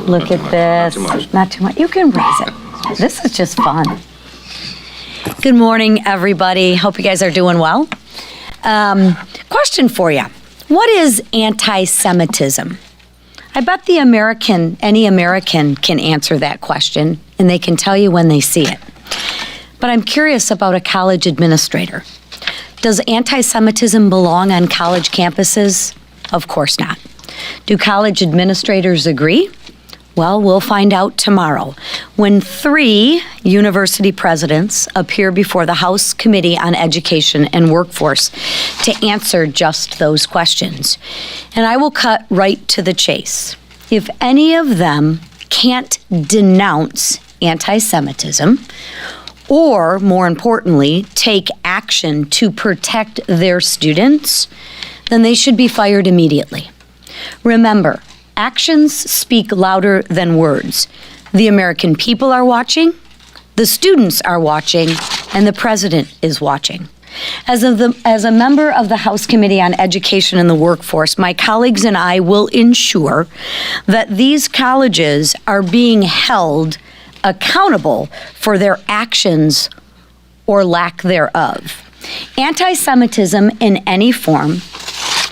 Look at this. Not too much. You can raise it. This is just fun. Good morning, everybody. Hope you guys are doing well. Question for you. What is anti-Semitism? I bet any American can answer that question, and they can tell you when they see it. But I'm curious about a college administrator. Does anti-Semitism belong on college campuses? Of course not. Do college administrators agree? Well, we'll find out tomorrow when 3 university presidents appear before the House Committee on Education and Workforce to answer just those questions. And I will cut right to the chase. If any of them can't denounce anti-Semitism, or more importantly, take action to protect their students, then they should be fired immediately. Remember, actions speak louder than words. The American people are watching, the students are watching, and the president is watching. As a member of the House Committee on Education and the Workforce, my colleagues and I will ensure that these colleges are being held accountable for their actions or lack thereof. Anti-Semitism in any form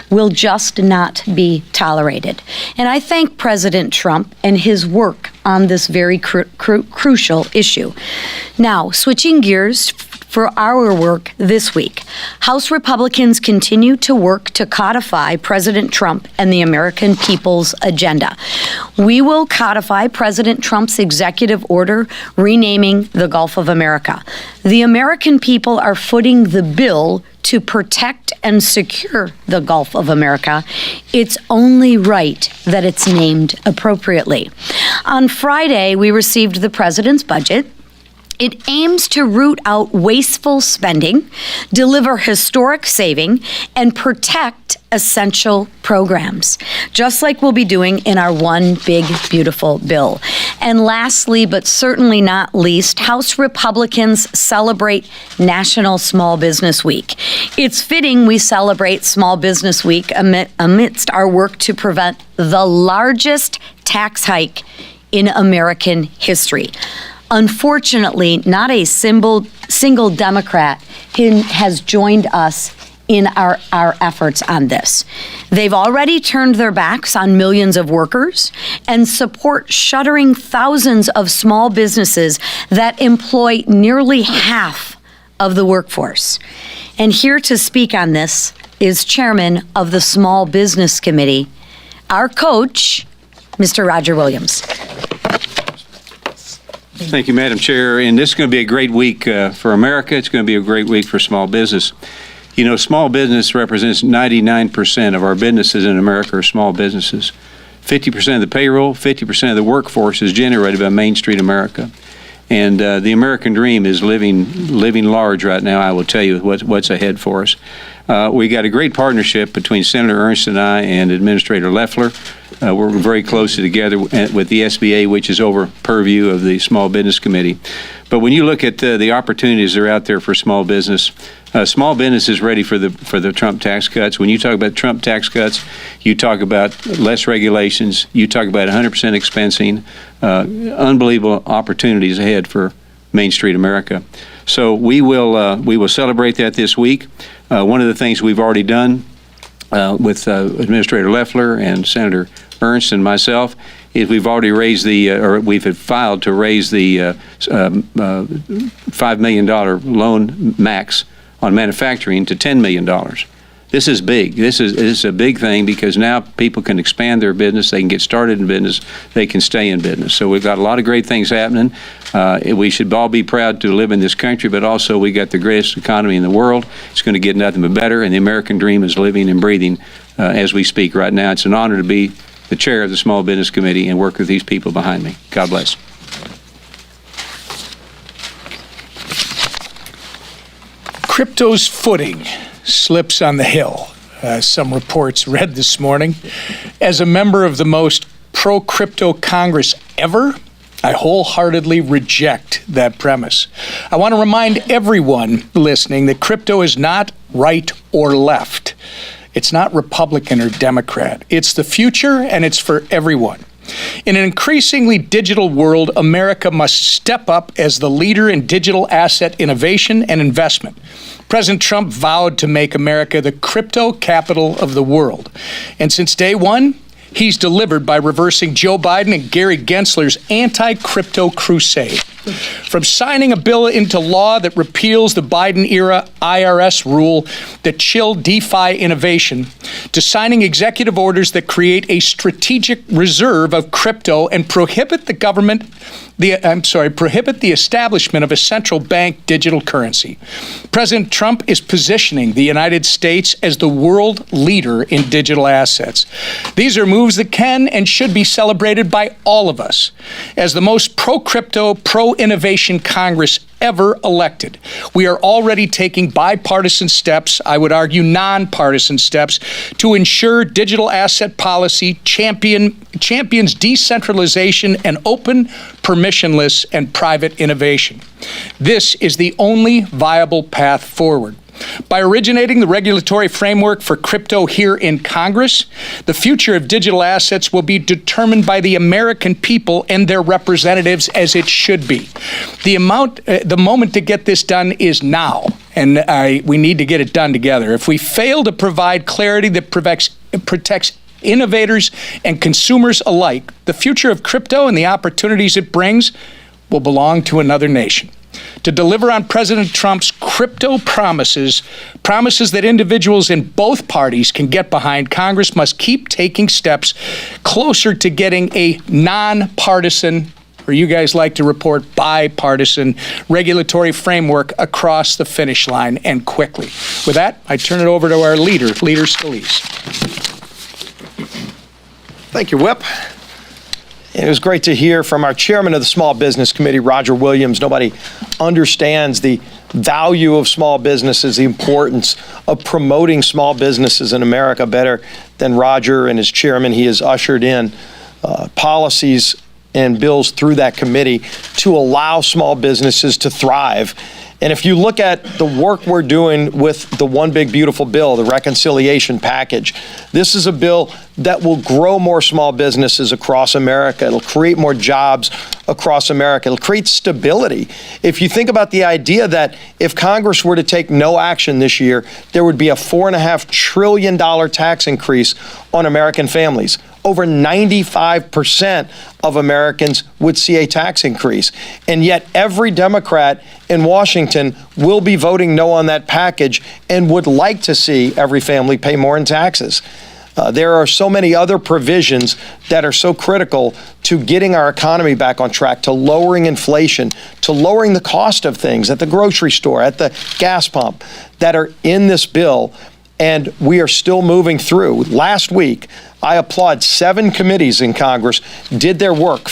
will just not be tolerated. And I thank President Trump and his work on this very crucial issue. Now, switching gears for our work this week, House Republicans continue to work to codify President Trump and the American people's agenda. We will codify President Trump's executive order renaming the Gulf of America. The American people are footing the bill to protect and secure the Gulf of America. It's only right that it's named appropriately. On Friday, we received the president's budget. It aims to root out wasteful spending, deliver historic saving, and protect essential programs, just like we'll be doing in our One Big Beautiful Bill. And lastly, but certainly not least, House Republicans celebrate National Small Business Week. It's fitting we celebrate Small Business Week amidst our work to prevent the largest tax hike in American history. Unfortunately, not a single Democrat has joined us in our efforts on this. They've already turned their backs on millions of workers and support shuttering thousands of small businesses that employ nearly half of the workforce. And here to speak on this is Chairman of the Small Business Committee, our coach, Mr. Roger Williams. Thank you, Madam Chair. And this is going to be a great week for America. It's going to be a great week for small business. You know, small business represents 99% of our businesses in America are small businesses. 50% of the payroll, 50% of the workforce is generated by Main Street America. And the American dream is living large right now. I will tell you what's ahead for us. We got a great partnership between Senator Ernst and I and Administrator Loeffler. We're very closely together with the SBA, which is over purview of the Small Business Committee. But when you look at the opportunities that are out there for small business is ready for the Trump tax cuts. When you talk about Trump tax cuts, you talk about less regulations, you talk about 100% expensing, unbelievable opportunities ahead for Main Street America. So we will celebrate that this week. One of the things we've already done with Administrator Loeffler and Senator Ernst and myself is we've already raised we've filed to raise the $5 million loan max on manufacturing to $10 million. This is big. This is a big thing because now people can expand their business. They can get started in business. They can stay in business. So we've got a lot of great things happening. We should all be proud to live in this country, but also we got the greatest economy in the world. It's going to get nothing but better, and the American dream is living and breathing as we speak right now. It's an honor to be the chair of the Small Business Committee and work with these people behind me. God bless. Crypto's footing slips on the hill. Some reports read this morning. As a member of the most pro-crypto Congress ever, I wholeheartedly reject that premise. I want to remind everyone listening that crypto is not right or left. It's not Republican or Democrat. It's the future, and it's for everyone. In an increasingly digital world, America must step up as the leader in digital asset innovation and investment. President Trump vowed to make America the crypto capital of the world. And since day one, he's delivered by reversing Joe Biden and Gary Gensler's anti-crypto crusade. From signing a bill into law that repeals the Biden-era IRS rule that chilled DeFi innovation, to signing executive orders that create a strategic reserve of crypto and prohibit the establishment of a central bank digital currency. President Trump is positioning the United States as the world leader in digital assets. These are moves that can and should be celebrated by all of us. As the most pro-crypto, pro-innovation Congress ever elected, we are already taking bipartisan steps, I would argue nonpartisan steps, to ensure digital asset policy champions decentralization and open, permissionless, and private innovation. This is the only viable path forward. By originating the regulatory framework for crypto here in Congress, the future of digital assets will be determined by the American people and their representatives, as it should be. The moment to get this done is now, and we need to get it done together. If we fail to provide clarity that protects innovators and consumers alike, the future of crypto and the opportunities it brings will belong to another nation. To deliver on President Trump's crypto promises that individuals in both parties can get behind, Congress must keep taking steps closer to getting a nonpartisan, or you guys like to report bipartisan, regulatory framework across the finish line, and quickly. With that, I turn it over to our leader Scalise. Thank you, Whip. It was great to hear from our chairman of the Small Business Committee, Roger Williams. Nobody understands the value of small businesses, the importance of promoting small businesses in America better than Roger and his chairman. He has ushered in policies and bills through that committee to allow small businesses to thrive. And if you look at the work we're doing with the One Big Beautiful Bill, the reconciliation package, this is a bill that will grow more small businesses across America. It'll create more jobs across America. It'll create stability. If you think about the idea that if Congress were to take no action this year, there would be a $4.5 trillion tax increase on American families. Over 95% of Americans would see a tax increase. And yet every Democrat in Washington will be voting no on that package and would like to see every family pay more in taxes. There are so many other provisions that are so critical to getting our economy back on track, to lowering inflation, to lowering the cost of things at the grocery store, at the gas pump, that are in this bill. And we are still moving through. Last week, I applaud 7 committees in Congress did their work,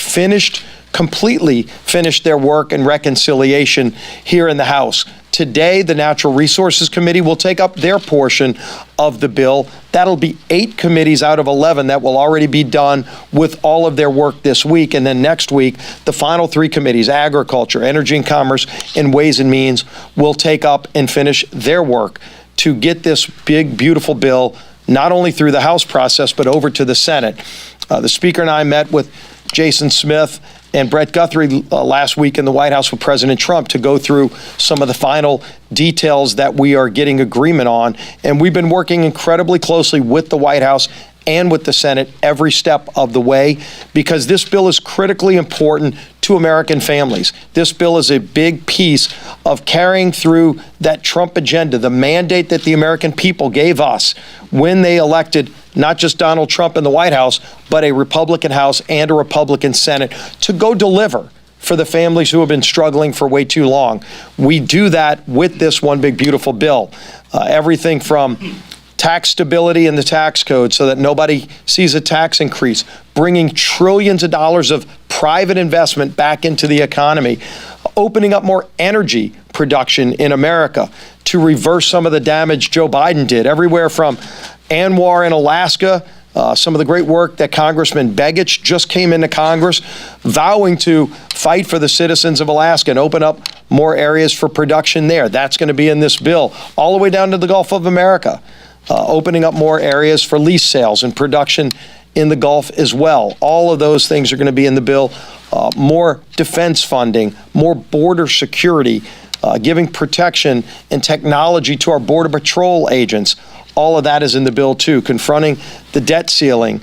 completely finished their work in reconciliation here in the House. Today, the Natural Resources Committee will take up their portion of the bill. That'll be 8 committees out of 11 that will already be done with all of their work this week. And then next week, the final 3 committees, Agriculture, Energy and Commerce, and Ways and Means, will take up and finish their work to get this big, beautiful bill not only through the House process, but over to the Senate. The Speaker and I met with Jason Smith and Brett Guthrie last week in the White House with President Trump to go through some of the final details that we are getting agreement on. And we've been working incredibly closely with the White House and with the Senate every step of the way, because this bill is critically important to American families. This bill is a big piece of carrying through that Trump agenda, the mandate that the American people gave us when they elected not just Donald Trump in the White House, but a Republican House and a Republican Senate to go deliver for the families who have been struggling for way too long. We do that with this One Big Beautiful Bill. Everything from tax stability in the tax code so that nobody sees a tax increase, bringing trillions of dollars of private investment back into the economy, opening up more energy production in America to reverse some of the damage Joe Biden did, everywhere from Anwar in Alaska, some of the great work that Congressman Begich just came into Congress, vowing to fight for the citizens of Alaska and open up more areas for production there. That's going to be in this bill, all the way down to the Gulf of America. Opening up more areas for lease sales and production in the Gulf as well. All of those things are going to be in the bill. More defense funding, more border security, giving protection and technology to our Border Patrol agents. All of that is in the bill too. Confronting the debt ceiling,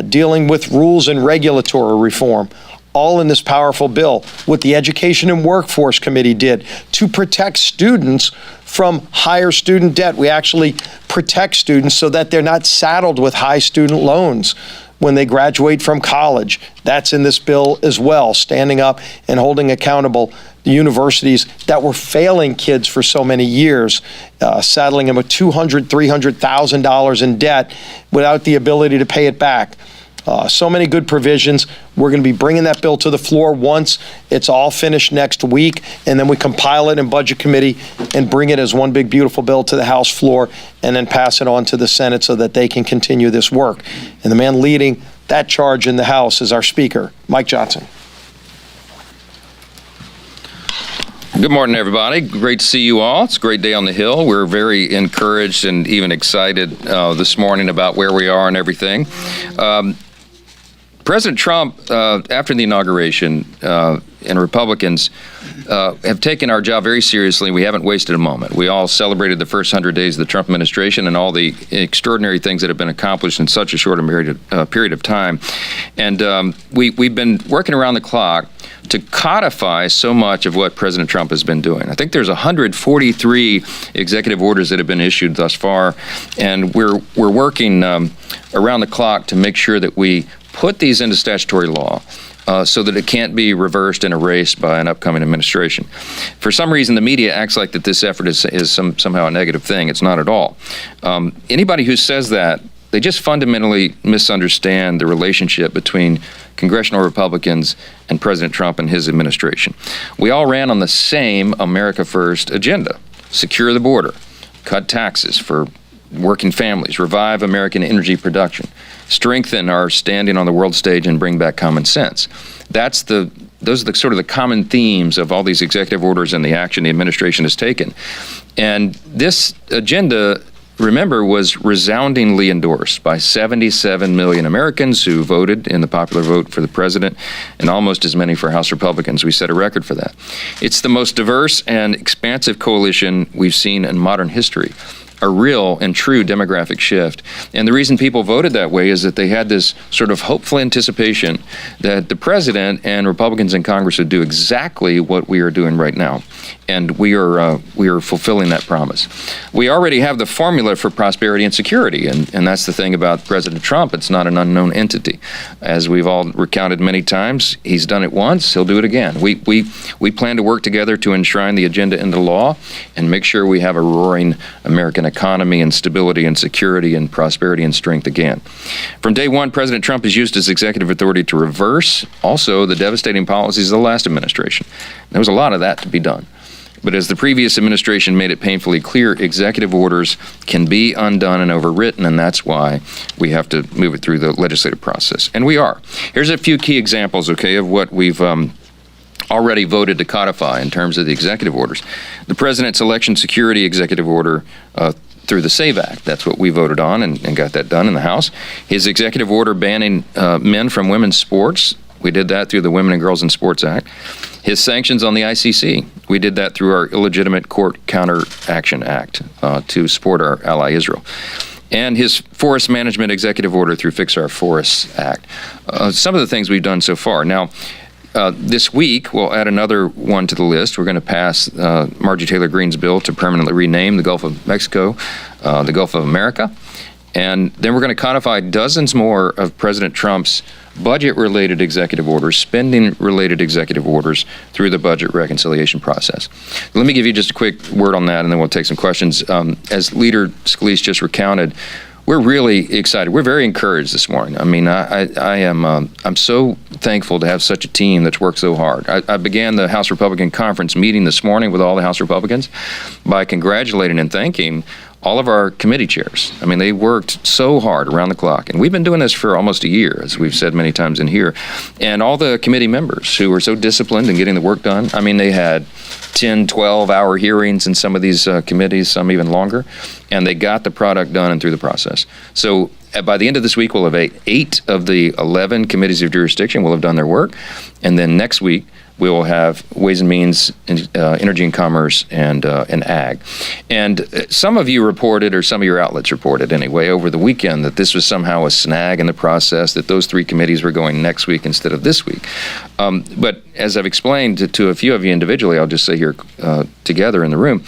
dealing with rules and regulatory reform, all in this powerful bill. What the Education and Workforce Committee did to protect students from higher student debt. We actually protect students so that they're not saddled with high student loans when they graduate from college. That's in this bill as well, standing up and holding accountable the universities that were failing kids for so many years, saddling them with $200,000, $300,000 in debt without the ability to pay it back. So many good provisions. We're going to be bringing that bill to the floor once it's all finished next week, and then we compile it in Budget Committee and bring it as one big beautiful bill to the House floor and then pass it on to the Senate so that they can continue this work. And the man leading that charge in the House is our Speaker, Mike Johnson. Good morning, everybody. Great to see you all. It's a great day on the Hill. We're very encouraged and even excited this morning about where we are and everything. President Trump, after the inauguration, and Republicans have taken our job very seriously. We haven't wasted a moment. We all celebrated the first 100 days of the Trump administration and all the extraordinary things that have been accomplished in such a short period of time. And we've been working around the clock to codify so much of what President Trump has been doing. I think there's 143 executive orders that have been issued thus far, and we're working around the clock to make sure that we put these into statutory law so that it can't be reversed and erased by an upcoming administration. For some reason, the media acts like that this effort is somehow a negative thing. It's not at all. Anybody who says that, they just fundamentally misunderstand the relationship between congressional Republicans and President Trump and his administration. We all ran on the same America First agenda: secure the border, cut taxes for working families, revive American energy production, strengthen our standing on the world stage, and bring back common sense. Those are the sort of the common themes of all these executive orders and the action the administration has taken. And this agenda, remember, was resoundingly endorsed by 77 million Americans who voted in the popular vote for the president, and almost as many for House Republicans. We set a record for that. It's the most diverse and expansive coalition we've seen in modern history. A real and true demographic shift. And the reason people voted that way is that they had this sort of hopeful anticipation that the president and Republicans in Congress would do exactly what we are doing right now. And we are fulfilling that promise. We already have the formula for prosperity and security, and that's the thing about President Trump. It's not an unknown entity. As we've all recounted many times, he's done it once, he'll do it again. We plan to work together to enshrine the agenda into law and make sure we have a roaring American economy and stability and security and prosperity and strength again. From day one, President Trump has used his executive authority to reverse also the devastating policies of the last administration. There was a lot of that to be done. But as the previous administration made it painfully clear, executive orders can be undone and overwritten, and that's why we have to move it through the legislative process. And we are. Here's a few key examples, okay, of what we've already voted to codify in terms of the executive orders. The President's Election Security Executive Order through the SAVE Act. That's what we voted on and got that done in the House. His executive order banning men from women's sports. We did that through the Women and Girls in Sports Act. His sanctions on the ICC. We did that through our Illegitimate Court Counteraction Act to support our ally Israel. And his Forest Management Executive Order through Fix Our Forests Act. Some of the things we've done so far. Now, this week, we'll add another one to the list. We're going to pass Marjorie Taylor Greene's bill to permanently rename the Gulf of Mexico the Gulf of America. And then we're going to codify dozens more of President Trump's budget-related executive orders, spending-related executive orders through the budget reconciliation process. Let me give you just a quick word on that, and then we'll take some questions. As Leader Scalise just recounted, we're really excited. We're very encouraged this morning. I mean, I'm so thankful to have such a team that's worked so hard. I began the House Republican Conference meeting this morning with all the House Republicans by congratulating and thanking all of our committee chairs. I mean, they worked so hard around the clock. And we've been doing this for almost a year, as we've said many times in here. And all the committee members who were so disciplined in getting the work done. I mean, they had 10, 12-hour hearings in some of these committees, some even longer. And they got the product done and through the process. So By the end of this week, we'll have eight of the 11 committees of jurisdiction will have done their work. And then next week, we will have Ways and Means, Energy and Commerce, and Ag. And some of you reported, or some of your outlets reported anyway, over the weekend that this was somehow a snag in the process, that those three committees were going next week instead of this week. But as I've explained to a few of you individually, I'll just say here together in the room,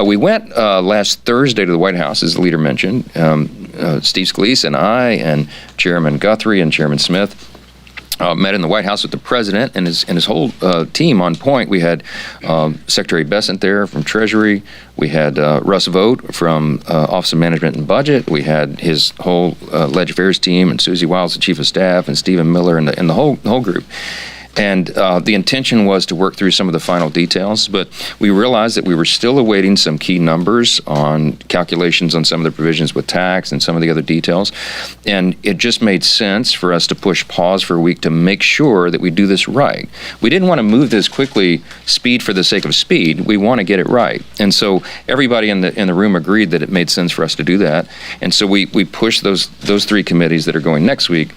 we went last Thursday to the White House, as the leader mentioned. Steve Scalise and I and Chairman Guthrie and Chairman Smith met in the White House with the president and his whole team on point. We had Secretary Bessent there from Treasury. We had Russ Vogt from Office of Management and Budget. We had his whole Leg Affairs team and Susie Wiles, the Chief of Staff, and Stephen Miller and the whole group. And the intention was to work through some of the final details, but we realized that we were still awaiting some key numbers on calculations on some of the provisions with tax and some of the other details. And it just made sense for us to push pause for a week to make sure that we do this right. We didn't want to move this quickly, speed for the sake of speed. We want to get it right. And so everybody in the room agreed that it made sense for us to do that. And so we pushed those three committees that are going next week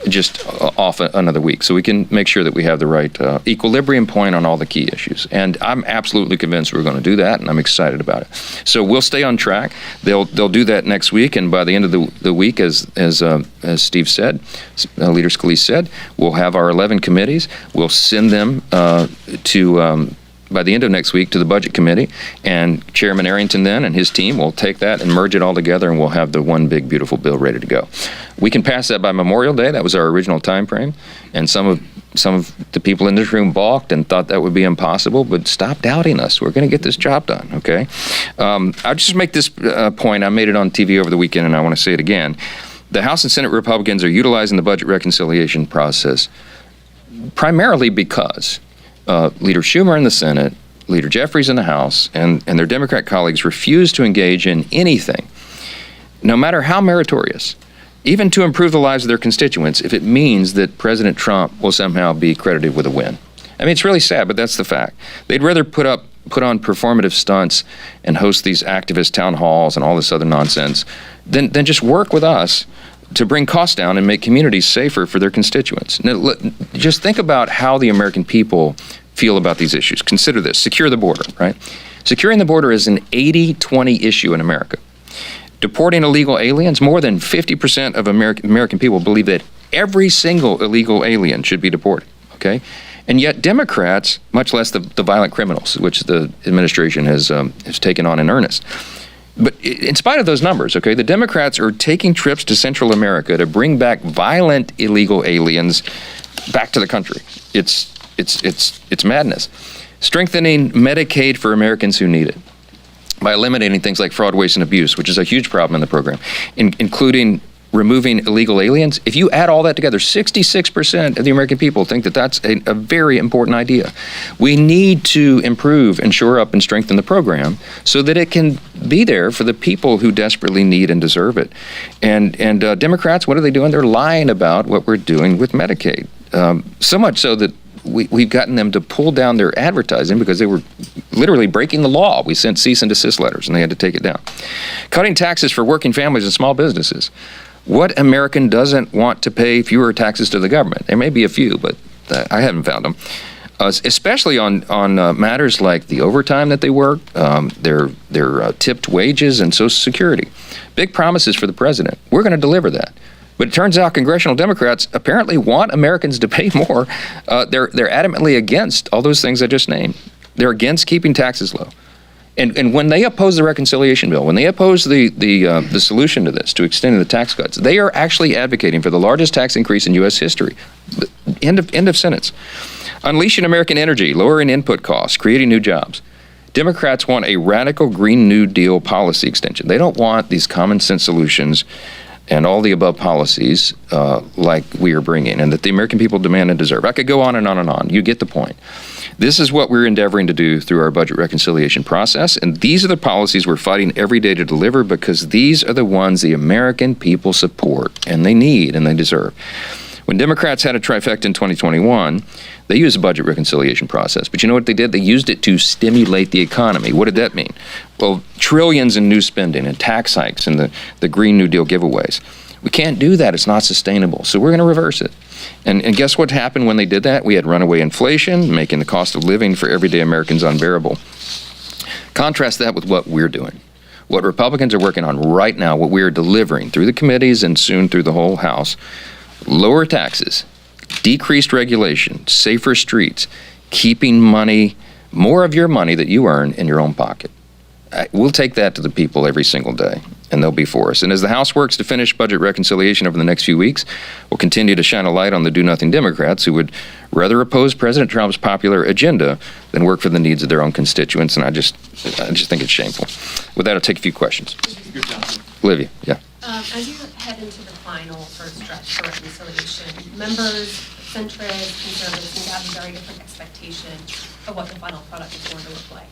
just off another week, so we can make sure that we have the right equilibrium point on all the key issues. And I'm absolutely convinced we're going to do that, and I'm excited about it. So we'll stay on track. They'll do that next week, and by the end of the week, as Steve said, Leader Scalise said, we'll have our 11 committees. We'll send them to by the end of next week to the Budget Committee, and Chairman Arrington then and his team will take that and merge it all together, and we'll have the one big beautiful bill ready to go. We can pass that by Memorial Day. That was our original time frame, and some of the people in this room balked and thought that would be impossible, but stop doubting us. We're going to get this job done, okay? I'll just make this point. I made it on TV over the weekend, and I want to say it again. The House and Senate Republicans are utilizing the budget reconciliation process primarily because Leader Schumer in the Senate, Leader Jeffries in the House, and their Democrat colleagues refuse to engage in anything, no matter how meritorious, even to improve the lives of their constituents, if it means that President Trump will somehow be credited with a win. I mean, it's really sad, but that's the fact. They'd rather put on performative stunts and host these activist town halls and all this other nonsense than just work with us to bring costs down and make communities safer for their constituents. Now, just think about how the American people feel about these issues. Consider this: secure the border, right? Securing the border is an 80-20 issue in America. Deporting illegal aliens, more than 50% of American people believe that every single illegal alien should be deported, okay? And yet Democrats, much less the violent criminals, which the administration has taken on in earnest, but in spite of those numbers, okay, the Democrats are taking trips to Central America to bring back violent illegal aliens back to the country. It's madness. Strengthening Medicaid for Americans who need it by eliminating things like fraud, waste, and abuse, which is a huge problem in the program, including removing illegal aliens. If you add all that together, 66% of the American people think that that's a very important idea. We need to improve and shore up and strengthen the program so that it can be there for the people who desperately need and deserve it. And Democrats, what are they doing? They're lying about what we're doing with Medicaid. So much so that we've gotten them to pull down their advertising because they were literally breaking the law. We sent cease and desist letters, and they had to take it down. Cutting taxes for working families and small businesses. What American doesn't want to pay fewer taxes to the government? There may be a few, but I haven't found them. Especially on matters like the overtime that they work, their tipped wages, and Social Security. Big promises for the president. We're going to deliver that. But it turns out congressional Democrats apparently want Americans to pay more. They're adamantly against all those things I just named. They're against keeping taxes low. And when they oppose the reconciliation bill, when they oppose the solution to this, to extending the tax cuts, they are actually advocating for the largest tax increase in U.S. history. End of sentence. Unleashing American energy, lowering input costs, creating new jobs. Democrats want a radical Green New Deal policy extension. They don't want these common sense solutions and all the above policies like we are bringing and that the American people demand and deserve. I could go on and on and on. You get the point. This is what we're endeavoring to do through our budget reconciliation process, and these are the policies we're fighting every day to deliver because these are the ones the American people support and they need and they deserve. When Democrats had a trifecta in 2021, they used the budget reconciliation process. But you know what they did? They used it to stimulate the economy. What did that mean? Well, trillions in new spending and tax hikes and the Green New Deal giveaways. We can't do that. It's not sustainable. So we're going to reverse it. And guess what happened when they did that? We had runaway inflation, making the cost of living for everyday Americans unbearable. Contrast that with what we're doing. What Republicans are working on right now, what we are delivering through the committees and soon through the whole House: lower taxes, decreased regulation, safer streets, keeping money, more of your money that you earn in your own pocket. We'll take that to the people every single day, and they'll be for us. And as the House works to finish budget reconciliation over the next few weeks, we'll continue to shine a light on the do-nothing Democrats who would rather oppose President Trump's popular agenda than work for the needs of their own constituents. And I just think it's shameful. With that, I'll take a few questions. Olivia, yeah. As you head into the final sort of stretch for reconciliation, members, centrists, conservatives seem to have a very different expectation of what the final product is going to look like.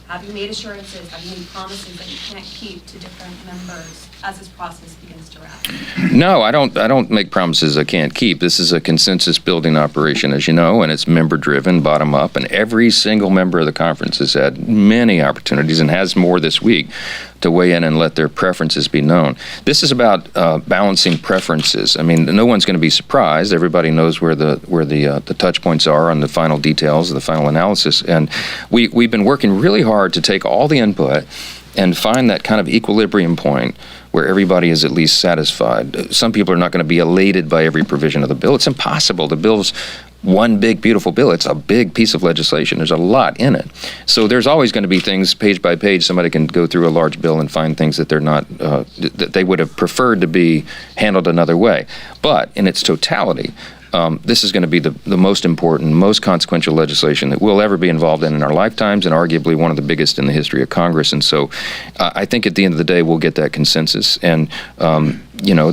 Have you made assurances, have you made promises that you can't keep to different members as this process begins to wrap? No, I don't make promises I can't keep. This is a consensus building operation, as you know, and it's member driven, bottom up, and every single member of the conference has had many opportunities and has more this week to weigh in and let their preferences be known. This is about balancing preferences. I mean, no one's going to be surprised. Everybody knows where the touch points are on the final details of the final analysis, and we've been working really hard to take all the input and find that kind of equilibrium point where everybody is at least satisfied. Some people are not going to be elated by every provision of the bill. It's impossible. The bill's one big, beautiful bill. It's a big piece of legislation. There's a lot in it. So there's always going to be things, page by page, somebody can go through a large bill and find things that they're not, that they would have preferred to be handled another way. But in its totality, this is going to be the most important, most consequential legislation that we'll ever be involved in our lifetimes, and arguably one of the biggest in the history of Congress. And so I think at the end of the day, we'll get that consensus. And,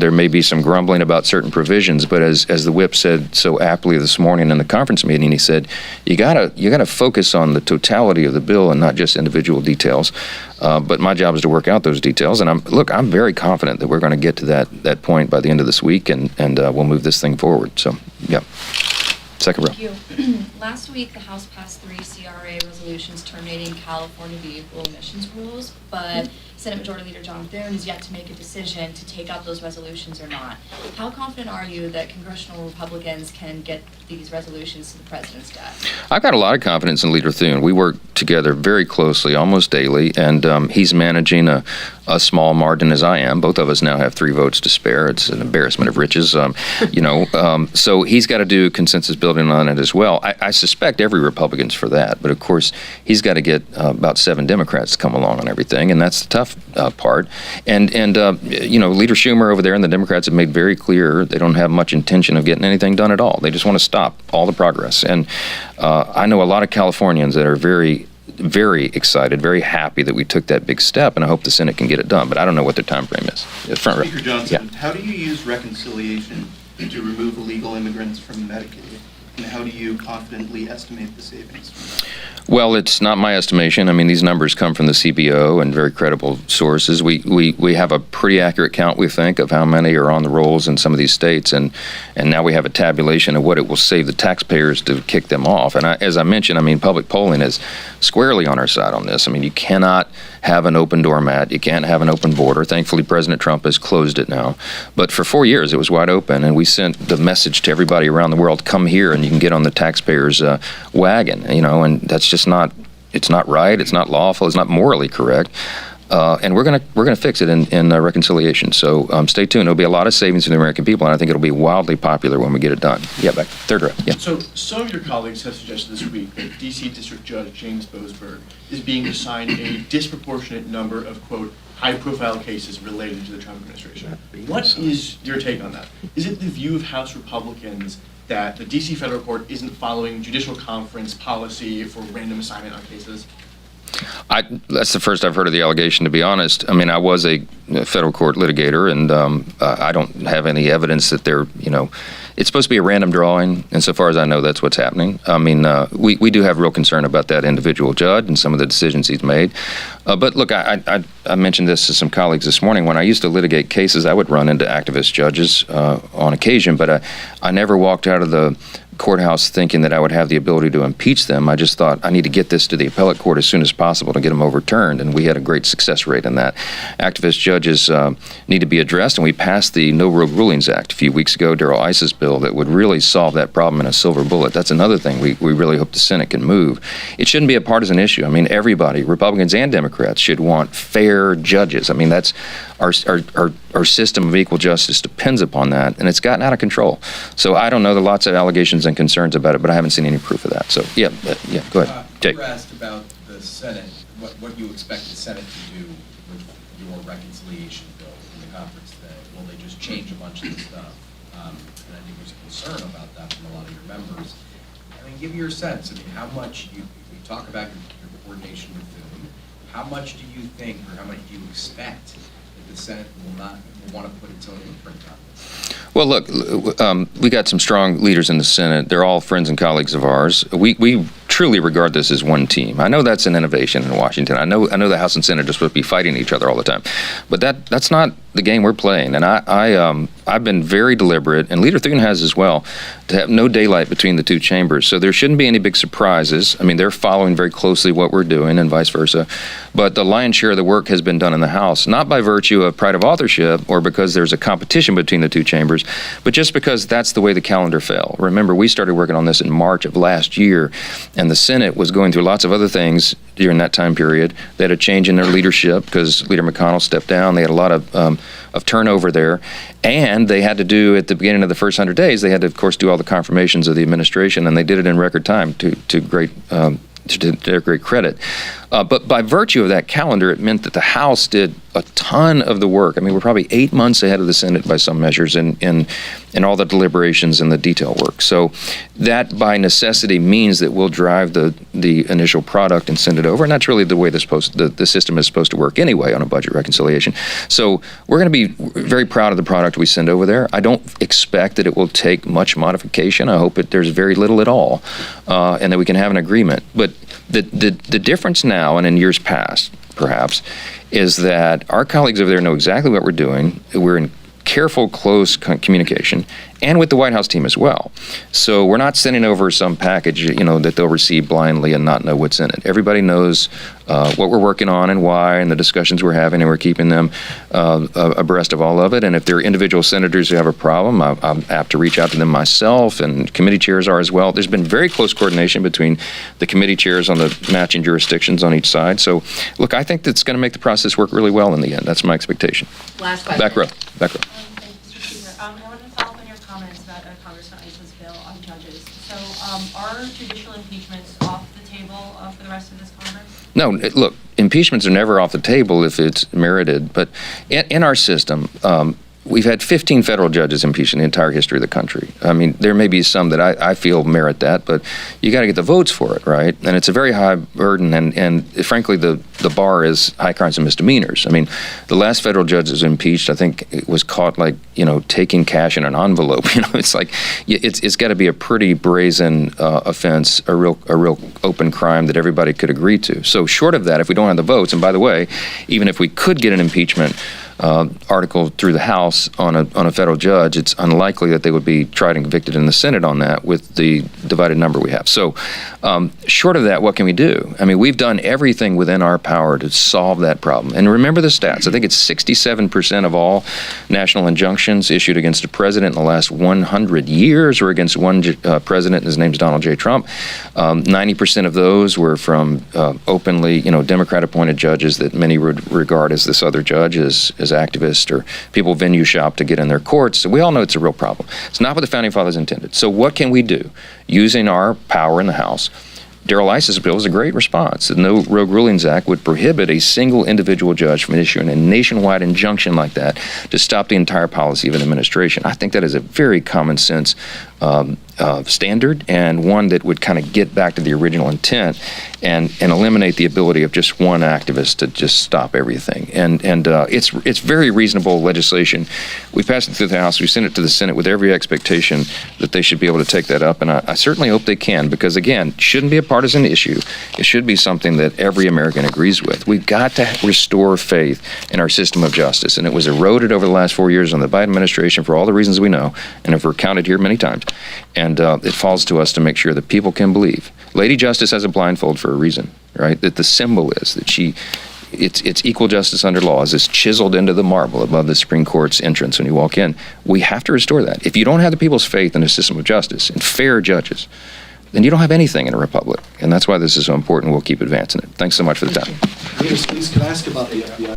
there may be some grumbling about certain provisions, but as the whip said so aptly this morning in the conference meeting, he said, you gotta focus on the totality of the bill and not just individual details. But my job is to work out those details. And I'm very confident that we're going to get to that point by the end of this week, and we'll move this thing forward. So, yeah. Second row. Thank you. Last week, the House passed 3 CRA resolutions terminating California vehicle emissions rules, but Senate Majority Leader John Thune is yet to make a decision to take up those resolutions or not. How confident are you that congressional Republicans can get these resolutions to the president's desk? I've got a lot of confidence in Leader Thune. We work together very closely, almost daily, and he's managing a small margin as I am. Both of us now have 3 votes to spare. It's an embarrassment of riches, so he's got to do consensus building on it as well. I suspect every Republican's for that, but of course he's got to get about 7 Democrats to come along on everything, and that's the tough part. And Leader Schumer over there and the Democrats have made very clear they don't have much intention of getting anything done at all. They just want to stop all the progress. And I know a lot of Californians that are very, very excited, very happy that we took that big step, and I hope the Senate can get it done, but I don't know what their time frame is. Front row. Speaker Johnson, Yeah. how do you use reconciliation to remove illegal immigrants from Medicaid? And how do you confidently estimate the savings from that? Well, it's not my estimation. I mean, these numbers come from the CBO and very credible sources. We have a pretty accurate count, we think, of how many are on the rolls in some of these states, and now we have a tabulation of what it will save the taxpayers to kick them off. And as I mentioned, public polling is squarely on our side on this. You cannot have an open doormat. You can't have an open border. Thankfully, President Trump has closed it now. But for 4 years, it was wide open, and we sent the message to everybody around the world, come here and you can get on the taxpayers' wagon, and that's just it's not right, it's not lawful, it's not morally correct. And we're gonna fix it in reconciliation. So stay tuned. There'll be a lot of savings for the American people, and I think it'll be wildly popular when we get it done. Yeah, back third row. Yeah. So some of your colleagues have suggested this week that D.C. District Judge James Boasberg is being assigned a disproportionate number of, quote, high-profile cases related to the Trump administration. What is your take on that? Is it the view of House Republicans that the D.C. federal court isn't following judicial conference policy for random assignment on cases? That's the first I've heard of the allegation, to be honest. I was a federal court litigator, and I don't have any evidence that they're, it's supposed to be a random drawing, and so far as I know, that's what's happening. We do have real concern about that individual judge and some of the decisions he's made. But look, I mentioned this to some colleagues this morning. When I used to litigate cases, I would run into activist judges on occasion, but I never walked out of the courthouse thinking that I would have the ability to impeach them. I just thought I need to get this to the appellate court as soon as possible to get them overturned, and we had a great success rate in that. Activist judges need to be addressed, and we passed the No Rogue Rulings Act a few weeks ago, Darrell Iss's bill, that would really solve that problem in a silver bullet. That's another thing we really hope the Senate can move. It shouldn't be a partisan issue. I mean, everybody, Republicans and Democrats, should want fair judges. I mean, that's our system of equal justice depends upon that, and it's gotten out of control. So I don't know. There are lots of allegations and concerns about it, but I haven't seen any proof of that. So yeah, go ahead, Jake. You were asked about the Senate, what you expect the Senate to do with your reconciliation bill in the conference today. Will they just change a bunch of the stuff? And I think there's a concern about that from a lot of your members. I mean, give me your sense. I mean, how much you talk about your coordination with them. How much do you think, or how much do you expect that the Senate will want to put its own imprint on this? Well, look, we got some strong leaders in the Senate. They're all friends and colleagues of ours. We truly regard this as one team. I know that's an innovation in Washington. I know the House and Senate are supposed to be fighting each other all the time, but that's not the game we're playing. And I've been very deliberate, and Leader Thune has as well, to have no daylight between the two chambers. So there shouldn't be any big surprises. I mean, they're following very closely what we're doing, and vice versa. But the lion's share of the work has been done in the House, not by virtue of pride of authorship or because there's a competition between the two chambers, but just because that's the way the calendar fell. Remember, we started working on this in March of last year, and the Senate was going through lots of other things during that time period. They had a change in their leadership because Leader McConnell stepped down. They had a lot of turnover there, and they had to do, at the beginning of the first 100 days, they had to, of course, do all the confirmations of the administration, and they did it in record time to their great credit. But by virtue of that calendar, it meant that the House did a ton of the work. I mean, we're probably 8 months ahead of the Senate by some measures in all the deliberations and the detail work. So that, by necessity, means that we'll drive the initial product and send it over, and that's really the way the system is supposed to work anyway on a budget reconciliation. So we're going to be very proud of the product we send over there. I don't expect that it will take much modification. I hope there's very little at all, and that we can have an agreement. But the difference now and in years past, perhaps, is that our colleagues over there know exactly what we're doing. We're in careful, close communication, and with the White House team as well. So we're not sending over some package, that they'll receive blindly and not know what's in it. Everybody knows what we're working on and why, and the discussions we're having, and we're keeping them abreast of all of it. And if there are individual senators who have a problem, I'm apt to reach out to them myself, and committee chairs are as well. There's been very close coordination between the committee chairs on the matching jurisdictions on each side. So, look, I think that's going to make the process work really well in the end. That's my expectation. Last question. Back row. Thank you, Mr. Speaker. I wanted to follow up on your comments about Congressman Iss's bill on judges. So are judicial impeachments off the table for the rest of this Congress? No, look, impeachments are never off the table if it's merited. But in our system, we've had 15 federal judges impeached in the entire history of the country. I mean, there may be some that I feel merit that, but you got to get the votes for it, right? And it's a very high burden, and frankly, the bar is high crimes and misdemeanors. I mean, the last federal judge that was impeached, I think, it was caught taking cash in an envelope. It's like it's got to be a pretty brazen offense, a real open crime that everybody could agree to. So short of that, if we don't have the votes, and by the way, even if we could get an impeachment article through the House on a federal judge, it's unlikely that they would be tried and convicted in the Senate on that with the divided number we have. So short of that, what can we do? I mean, we've done everything within our power to solve that problem. And remember the stats. I think it's 67% of all national injunctions issued against a president in the last 100 years or against one president, and his name's Donald J. Trump. 90% of those were from openly, Democrat-appointed judges that many would regard as this other judge as activists or people venue shop to get in their courts. So we all know it's a real problem. It's not what the Founding Fathers intended. So what can we do? Using our power in the House, Darrell Iss's bill is a great response. The No Rogue Rulings Act would prohibit a single individual judge from issuing a nationwide injunction like that to stop the entire policy of an administration. I think that is a very common sense standard, and one that would kind of get back to the original intent and eliminate the ability of just one activist to just stop everything. And it's very reasonable legislation. We passed it through the House. We sent it to the Senate with every expectation that they should be able to take that up, and I certainly hope they can, because again, it shouldn't be a partisan issue. It should be something that every American agrees with. We've got to restore faith in our system of justice, and it was eroded over the last 4 years on the Biden administration for all the reasons we know and have recounted here many times. And it falls to us to make sure that people can believe. Lady Justice has a blindfold for a reason, right? That the symbol is that it's equal justice under law, as it's chiseled into the marble above the Supreme Court's entrance when you walk in. We have to restore that. If you don't have the people's faith in a system of justice and fair judges, then you don't have anything in a republic. And that's why this is so important. We'll keep advancing it. Thanks so much for the time. Leader Scalise, can I ask about the FBI?